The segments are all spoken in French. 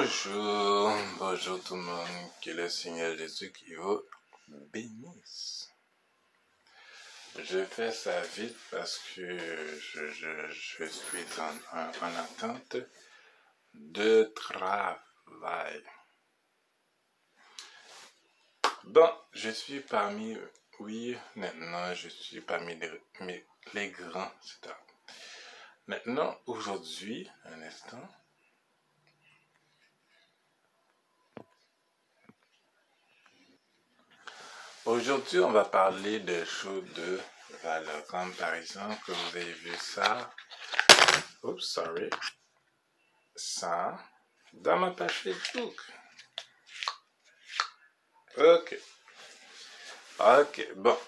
Bonjour, bonjour tout le monde, que le Seigneur Jésus qui vous bénisse. Je fais ça vite parce que je suis en attente de travail. Bon, je suis parmi, oui, maintenant je suis parmi les grands, c'est ça. Maintenant, aujourd'hui, un instant. Aujourd'hui, on va parler de choses de valeur, comme par exemple, que vous avez vu ça, oops, sorry, ça, dans ma page Facebook. Ok, bon,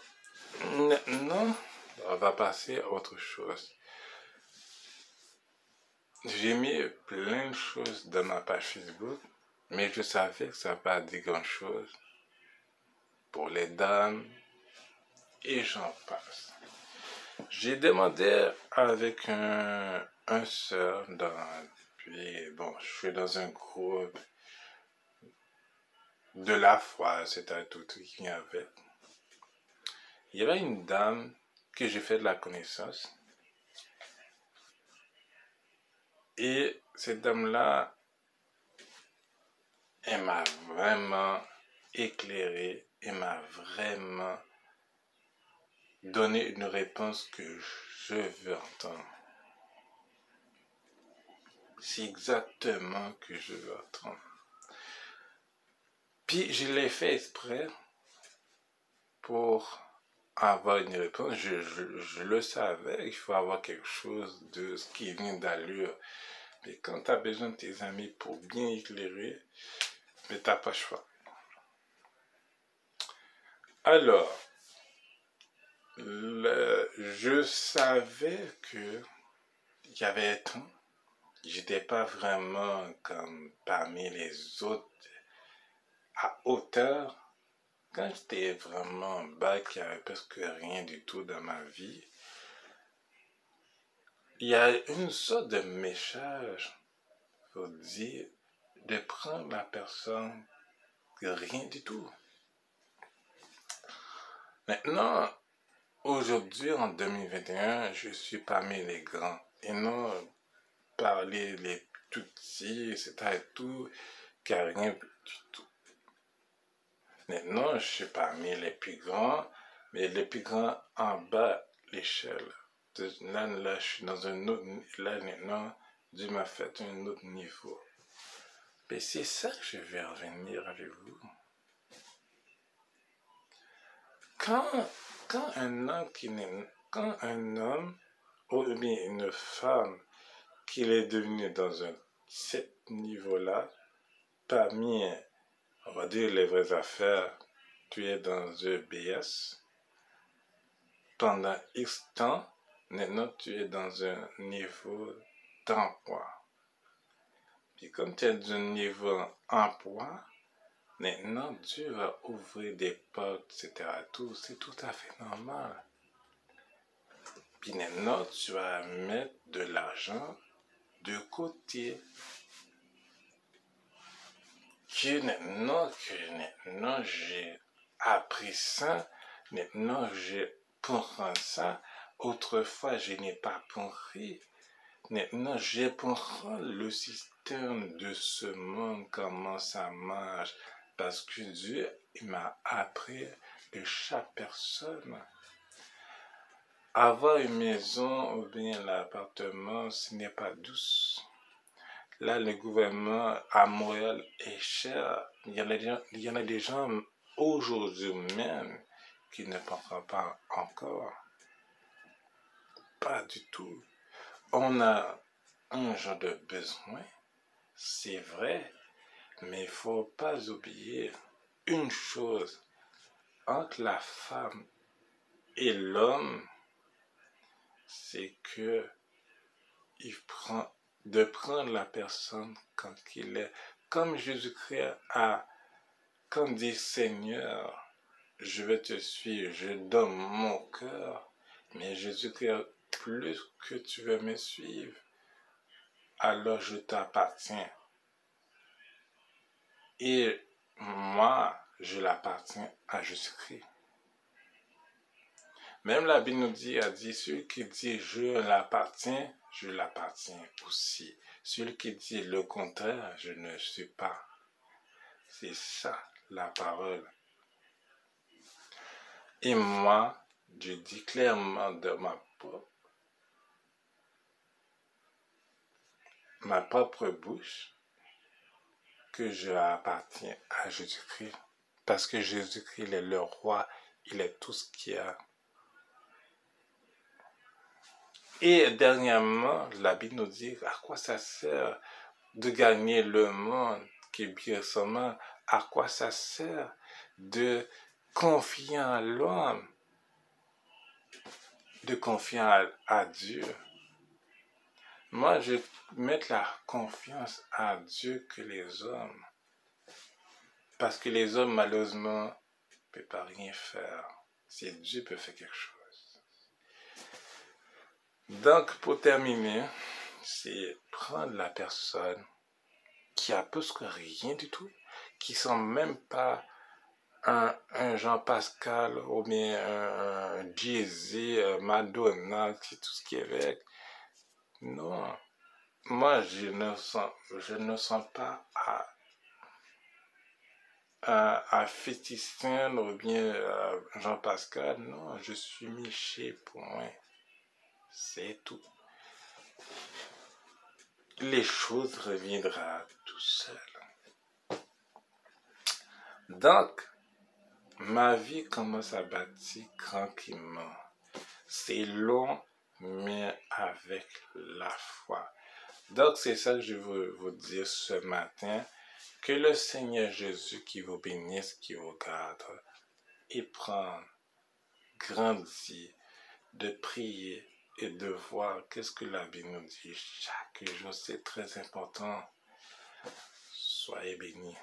maintenant, on va passer à autre chose. J'ai mis plein de choses dans ma page Facebook, mais je savais que ça ne va pas dire grand-chose pour les dames, et j'en passe. J'ai demandé avec un sœur, puis bon, je suis dans un groupe de la foi, c'était tout qui vient avec. Il y avait une dame que j'ai fait de la connaissance, et cette dame-là, elle m'a vraiment éclairé, elle m'a vraiment donné une réponse que je veux entendre. C'est exactement ce que je veux entendre. Puis je l'ai fait exprès pour avoir une réponse. Je le savais, il faut avoir quelque chose de ce qui vient d'allure. Mais quand tu as besoin de tes amis pour bien éclairer, mais tu n'as pas le choix. Alors, je savais que il y avait un temps, j'étais pas vraiment comme parmi les autres à hauteur. Quand j'étais vraiment bas, qu'il n'y avait presque rien du tout dans ma vie, il y a une sorte de message pour dire de prendre la personne que rien du tout. Maintenant, aujourd'hui, en 2021, je suis parmi les grands et non parler les tout petits, c'est-à-dire tout, qui a rien du tout. Maintenant, je suis parmi les plus grands, mais les plus grands en bas l'échelle. Là, je suis dans un autre, là maintenant, Dieu m'a fait un autre niveau. Mais c'est ça que je vais revenir avec vous. Quand un homme ou bien une femme qui est devenu dans cet niveau-là, parmi, on va dire les vraies affaires, tu es dans un BS, pendant X temps, maintenant tu es dans un niveau d'emploi. Puis comme tu es dans un niveau d'emploi, maintenant Dieu va ouvrir des portes, etc. C'est tout à fait normal. Puis maintenant tu vas mettre de l'argent de côté. Maintenant j'ai appris ça, maintenant je comprends ça. Autrefois je n'ai pas compris. Maintenant je comprends le système de ce monde, comment ça marche. Parce que Dieu m'a appris de chaque personne. Avoir une maison ou bien l'appartement, ce n'est pas douce. Là, le gouvernement à Montréal est cher. Il y en a des gens aujourd'hui même qui ne comprennent pas encore. Pas du tout. On a un genre de besoin, c'est vrai, mais il ne faut pas oublier une chose. Entre la femme et l'homme, c'est que de prendre la personne quand il est. Comme Jésus-Christ quand dit Seigneur, je vais te suivre, je donne mon cœur, mais Jésus-Christ, plus que tu veux me suivre, alors je t'appartiens. Et moi, je l'appartiens à Jésus-Christ. Même la Bible nous dit, celui qui dit je l'appartiens aussi. Celui qui dit le contraire, je ne suis pas. C'est ça, la parole. Et moi, je dis clairement de ma propre bouche que je appartiens à Jésus-Christ. Parce que Jésus-Christ, il est le roi, il est tout ce qu'il y a. Et dernièrement, la Bible nous dit à quoi ça sert de gagner le monde qui est bien seulement, à quoi ça sert de confier en l'homme, de confier à Dieu. Moi, je mets la confiance à Dieu que les hommes. Parce que les hommes, malheureusement, ne peuvent pas rien faire. C'est Dieu qui peut faire quelque chose. Donc, pour terminer, c'est prendre la personne qui a presque rien du tout, qui ne sont même pas un Jean-Pascal ou bien un Jay-Z, Madonna, c'est tout ce qui est avec. Non. Moi, je ne sens pas à Féticien ou bien Jean-Pascal. Non, je suis Miché pour moi. C'est tout. Les choses reviendront tout seul. Donc, ma vie commence à bâtir tranquillement. C'est long, mais avec la foi. Donc, c'est ça que je veux vous dire ce matin. Que le Seigneur Jésus qui vous bénisse, qui vous garde, et prendre, grandir, de prier et de voir qu'est-ce que la Bible nous dit chaque jour. C'est très important. Soyez bénis.